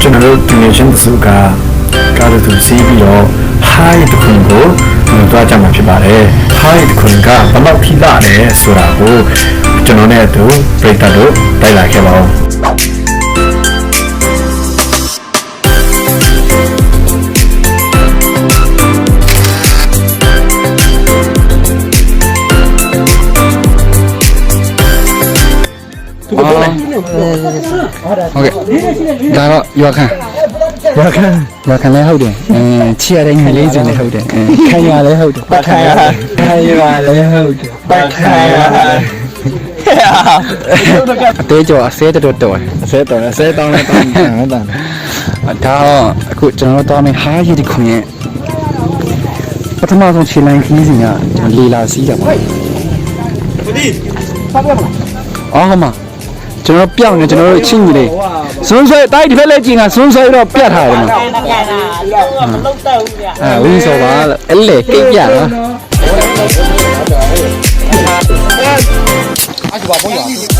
general donation suka kado tu CBO high to kungo dua jam macam mana high to kunga balau pila le suraku generalnya tu berita tu tak lagi bau Oke, kalau yakan leဟုတ်တယ်ချီရတဲ့ငလေးစင်လည်းဟုတ်တယ်ခံရလည်းဟုတ်တယ်ပတ်ခံရလည်းဟုတ်တယ်ပတ်ခံရအသေးကြောအစဲတော်တော်အစဲတောင်းလည်းတောင်းဒါအခုကျွန်တော်တို့တောင်းနေဟားရည်ဒီခွန်ရဲ့ပထမဆုံးခြေလိုင်းခီးစဉ်ကလီလာစီးတာပါအော်မကျွန်တော်ပြောင်းနေကျွန်တော်တို့ချင်းကြီးလေးစွန်းဆွဲတိုက်ဒီဖက်လဲကျင်ကစွန်းဆွဲတော့ပြတ်ထားတယ်မှာပြတ်တာလောမလုံးတော့ဘူးဗျဝင်းစောပါအဲ့လေကိတ်ပြနော်အဲ့ဒါဘာပုံရ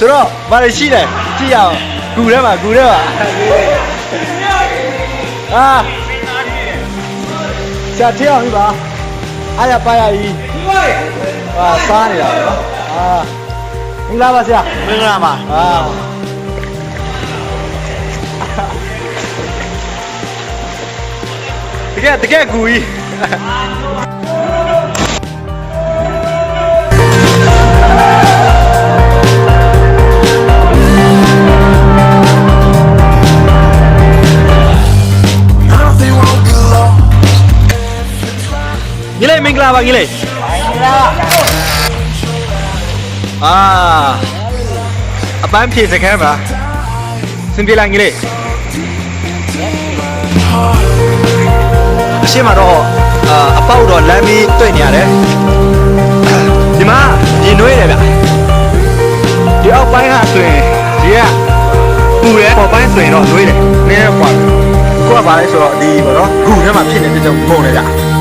ဆိုတော့ဘာလို့ရှိလဲကြည့်အောင်ဂူထဲမှာအာရှာထည့်အောင်ပြီပါအားရပါရကြီးဟာစားနေတာနော်မင်္ဂလာပါဆရာမင်္ဂလာပါတကယ်ဂူကြီးညီလေးမင်္ဂလာပါညီလေးအပန်းဖြေစခန်းပါစင်ပြေလာညီလေးအရှင်းမှာတော့အပေါက်တော့လမ်းပြီးတွေ့နေရတယ်ဒီမှာရေနွေးတယ်ဗျဒီအောက်ပိုင်းကဆိုရင်ရေကပူတယ်ပေါ်ပိုင်းဆိုရင်တော့နွေးတယ်နည်းနည်းကွာကိုကပါလဲဆိုတော့ဒီဘောနော်ဂူထဲမှာဖြစ်နေတဲ့ကြောင့်ပုံနေကြ